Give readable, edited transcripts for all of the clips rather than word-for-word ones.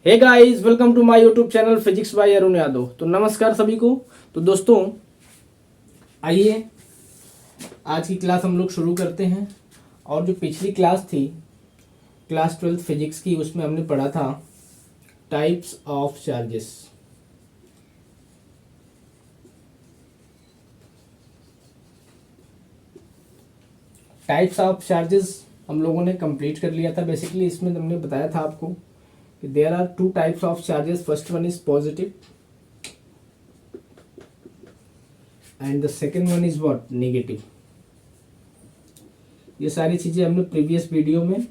Hey guys, welcome to my YouTube channel physics by Arun Yadav. तो नमस्कार सभी को। तो दोस्तों आइए आज की क्लास हम लोग शुरू करते हैं। और जो पिछली क्लास थी क्लास 12th फिजिक्स की, उसमें हमने पढ़ा था types of charges. Types of charges हम लोगों ने कंप्लीट कर लिया था। बेसिकली इसमें हमने बताया था आपको कि there are two types of charges. First one is positive and the second one is what, negative. ये सारी चीज़ें हमने प्रीवियस वीडियो में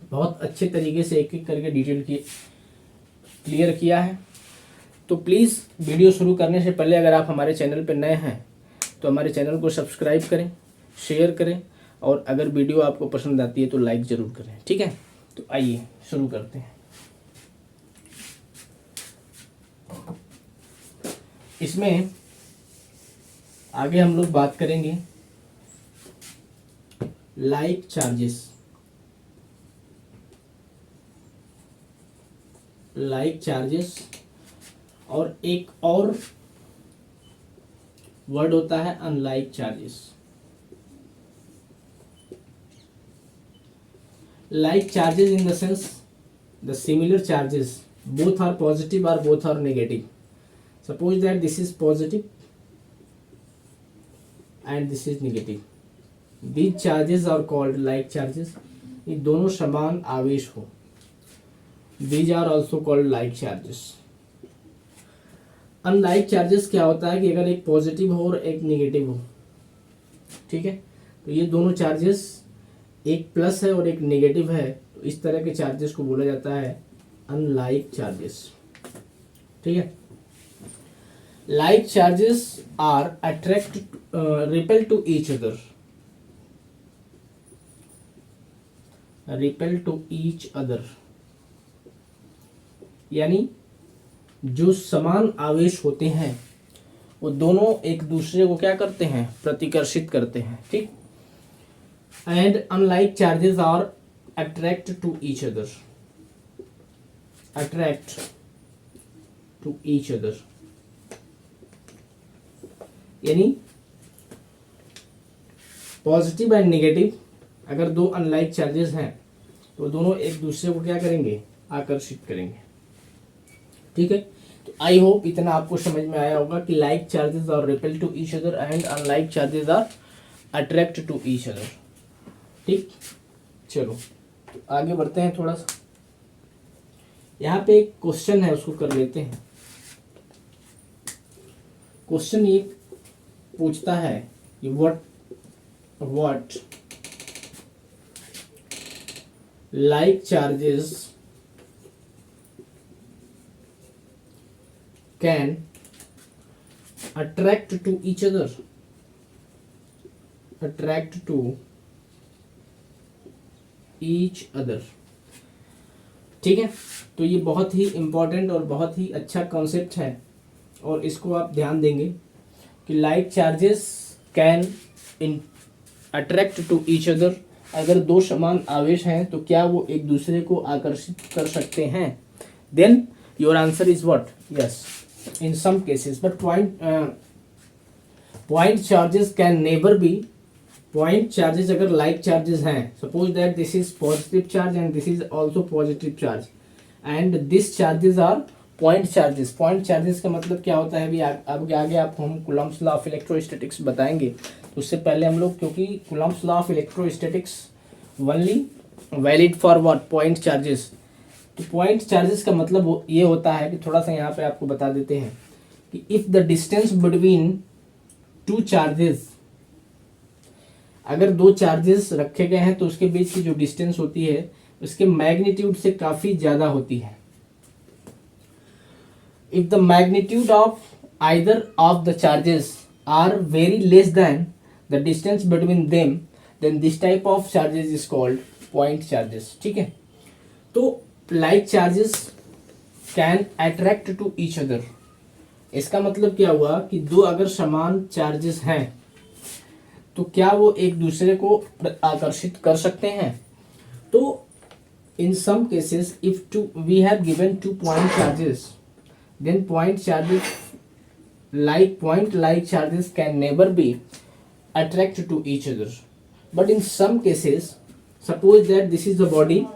बहुत अच्छे तरीके से एक एक करके डिटेल क्लियर किया है। तो प्लीज़ वीडियो शुरू करने से पहले अगर आप हमारे चैनल पर नए हैं तो हमारे चैनल को सब्सक्राइब करें, शेयर करें, और अगर वीडियो आपको पसंद आती है तो लाइक ज़रूर करें। ठीक है, तो आइए शुरू करते हैं। इसमें आगे हम लोग बात करेंगे लाइक चार्जेस। लाइक चार्जेस और एक और वर्ड होता है unlike charges. Like charges in the sense the similar charges, both are positive or both are negative. Suppose that this is positive and this is negative. These charges are called like charges. ये दोनों समान आवेश हो, these are also called like charges. Unlike charges क्या होता है कि अगर एक पॉजिटिव हो और एक नेगेटिव हो, ठीक है, तो ये दोनों चार्जेस, एक प्लस है और एक नेगेटिव है, तो इस तरह के चार्जेस को बोला जाता है अनलाइक चार्जेस। ठीक है, like charges are attract repel to each other. Repel to each other यानी जो समान आवेश होते हैं वो दोनों एक दूसरे को क्या करते हैं, प्रतिकर्षित करते हैं। ठीक, and unlike charges are attract to each other. Attract to each other यानी पॉजिटिव एंड नेगेटिव अगर दो अनलाइक चार्जेस हैं तो दोनों एक दूसरे को क्या करेंगे, आकर्षित करेंगे। ठीक है, तो आई होप इतना आपको समझ में आया होगा कि like charges are repel to each other and unlike charges are attract to each other. ठीक, चलो तो आगे बढ़ते हैं थोड़ा सा। यहाँ पे एक क्वेश्चन है, उसको कर लेते हैं। क्वेश्चन ये पूछता है कि what like charges can attract to each other. Attract to each other. ठीक है, तो ये बहुत ही इंपॉर्टेंट और बहुत ही अच्छा कॉन्सेप्ट है, और इसको आप ध्यान देंगे कि like charges can in attract to each other. अगर दो समान आवेश हैं तो क्या वो एक दूसरे को आकर्षित कर सकते हैं? Then your answer is what, yes, in some cases, but point charges can never be. Point charges अगर लाइक चार्जेस हैं, suppose that this is positive charge and this is also positive charge and this charges are point charges. Point charges का मतलब क्या होता है अभी अब आगे आपको हम कूलम्ब्स लॉ ऑफ इलेक्ट्रोस्टैटिक्स बताएंगे। तो उससे पहले हम लोग, क्योंकि Coulomb's law of electrostatics only valid for what, point charges. तो पॉइंट चार्जेस का मतलब ये होता है कि थोड़ा सा यहाँ पे आपको बता देते हैं कि if the distance between two charges, अगर दो चार्जेस रखे गए हैं तो उसके बीच की जो डिस्टेंस होती है उसके मैग्नीट्यूड से काफी ज्यादा होती है। If the magnitude of either of the charges are very less than the distance between them, then this type of charges is called point charges. ठीक है, तो like charges can attract to each other. इसका मतलब क्या हुआ कि दो अगर समान चार्जेस हैं तो क्या वो एक दूसरे को आकर्षित कर सकते हैं? तो in some cases if we have given 2 point charges, then point charges like charges can never be attracted to each other. But in some cases, suppose that this is the body,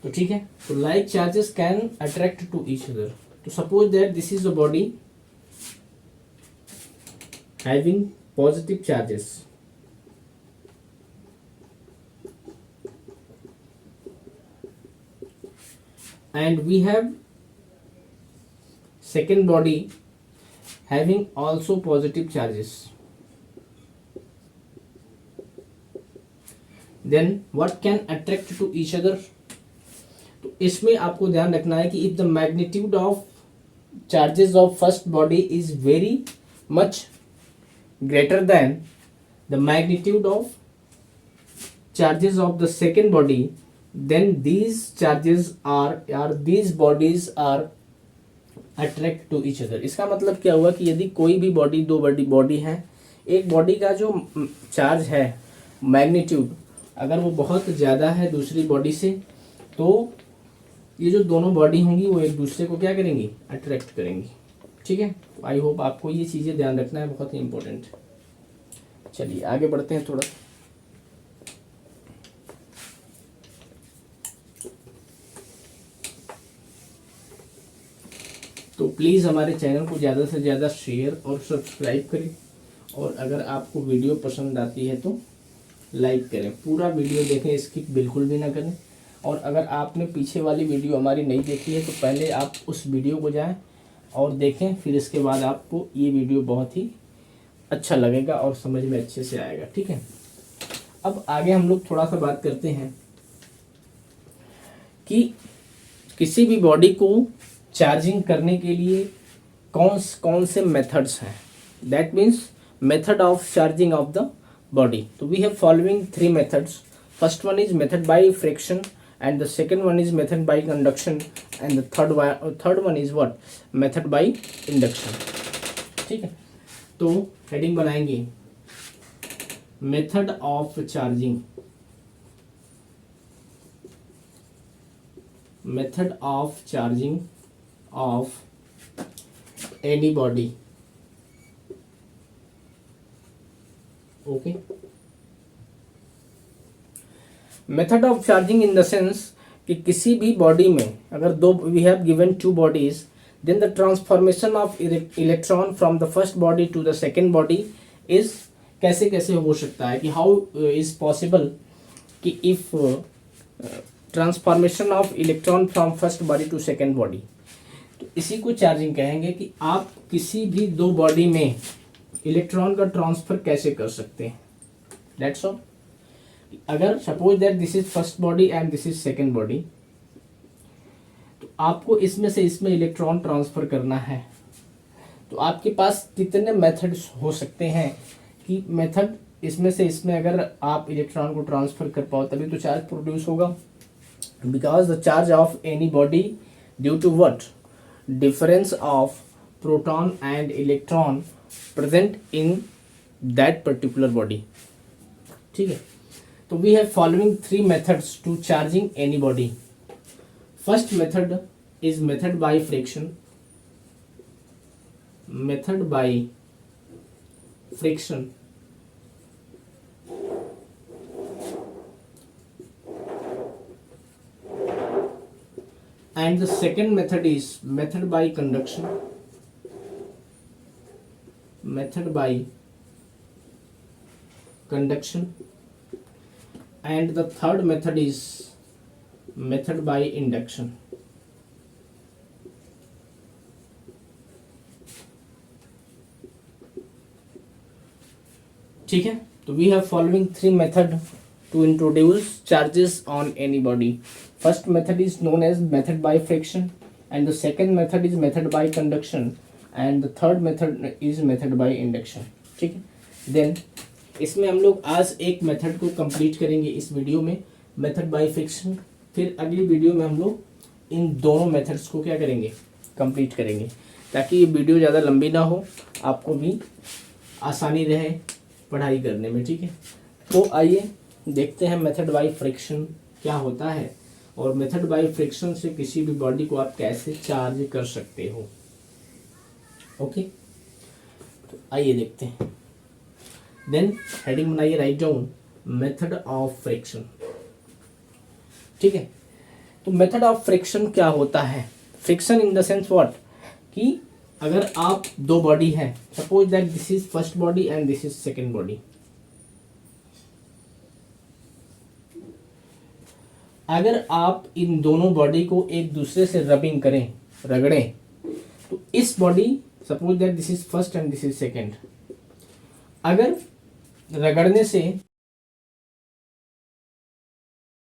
तो ठीक है, तो like charges can attract to each other. तो suppose that this is the body having positive charges, and we have second body having also positive charges. Then what can attract to each other? तो इसमें आपको ध्यान रखना है कि if the magnitude of charges of first body is very much greater than the magnitude of charges of the second body, then these charges are these bodies are attract to each other. इसका मतलब क्या हुआ कि यदि कोई भी body, दो body है, एक बॉडी का जो चार्ज है मैग्नीट्यूड अगर वो बहुत ज़्यादा है दूसरी बॉडी से, तो ये जो दोनों बॉडी होंगी वो एक दूसरे को क्या करेंगी, अट्रैक्ट करेंगी. ठीक है, आई होप आपको ये चीज़ें ध्यान रखना है, बहुत ही इंपॉर्टेंट. चलिए आगे बढ़ते हैं थोड़ा. तो प्लीज़ हमारे चैनल को ज़्यादा से ज़्यादा शेयर और सब्सक्राइब करें, और अगर आपको वीडियो पसंद आती है तो लाइक करें. पूरा वीडियो देखें, स्किप बिल्कुल भी ना करें. और अगर आपने पीछे वाली वीडियो हमारी नहीं देखी है तो पहले आप उस वीडियो को जाएं और देखें, फिर इसके बाद आपको ये वीडियो बहुत ही अच्छा लगेगा और समझ में अच्छे से आएगा. ठीक है, अब आगे हम लोग थोड़ा सा बात करते हैं कि किसी भी बॉडी को चार्जिंग करने के लिए कौन से मेथड्स हैं. That means method of charging of the body. So we have following 3 methods. First one is method by friction, and the second one is method by conduction, and the third one is what, method by induction. ठीक है, तो heading बनाएंगे method of charging. Method of charging of any body. Okay, method of charging in the sense कि किसी भी body में अगर दो, we have given 2 bodies, then the transformation of electron from the first body to the second body is कैसे कैसे हो सकता है, कि हाउ इज पॉसिबल कि if transformation of electron from first body to second body. तो इसी को चार्जिंग कहेंगे कि आप किसी भी दो बॉडी में इलेक्ट्रॉन का ट्रांसफर कैसे कर सकते हैं. That's all. अगर suppose that this is first body and this is second body, तो आपको इसमें से इसमें इलेक्ट्रॉन ट्रांसफर करना है, तो आपके पास कितने मेथड्स हो सकते हैं कि मेथड इसमें से इसमें अगर आप इलेक्ट्रॉन को ट्रांसफर कर पाओ तभी तो चार्ज प्रोड्यूस होगा. Because the charge of any body due to what, difference of proton and electron present in that particular body. ठीक है, तो we have following 3 methods to charging any body. First method is method by friction. Method by friction. And the second method is method by conduction. Method by conduction, and the third method is method by induction. ठीक है, तो we have following 3 method to introduce charges on any body. First method is known as method by friction, and the second method is method by conduction, and the third method is method by induction. ठीक है, then इसमें हम लोग आज एक method को complete करेंगे इस वीडियो में, मेथड बाय फ्रिक्शन. फिर अगली वीडियो में हम लोग इन दोनों मेथड्स को क्या करेंगे, कंप्लीट करेंगे. ताकि ये वीडियो ज़्यादा लंबी ना हो, आपको भी आसानी रहे पढ़ाई करने में, ठीक है। तो आइए देखते हैं मेथड बाय फ्रिक्शन क्या होता है और मेथड बाय फ्रिक्शन से किसी भी बॉडी को आप कैसे चार्ज कर सकते हो। ओके, तो आइए देखते हैं। देन हेडिंग बनाइए, write down method of friction, ठीक है। तो मेथड ऑफ फ्रिक्शन क्या होता है? Friction in the sense what, कि अगर आप दो बॉडी है, suppose that this is first body and this is second body, अगर आप इन दोनों बॉडी को एक दूसरे से रबिंग करें, रगड़ें, तो इस body, suppose that this is first and this is second, अगर रगड़ने से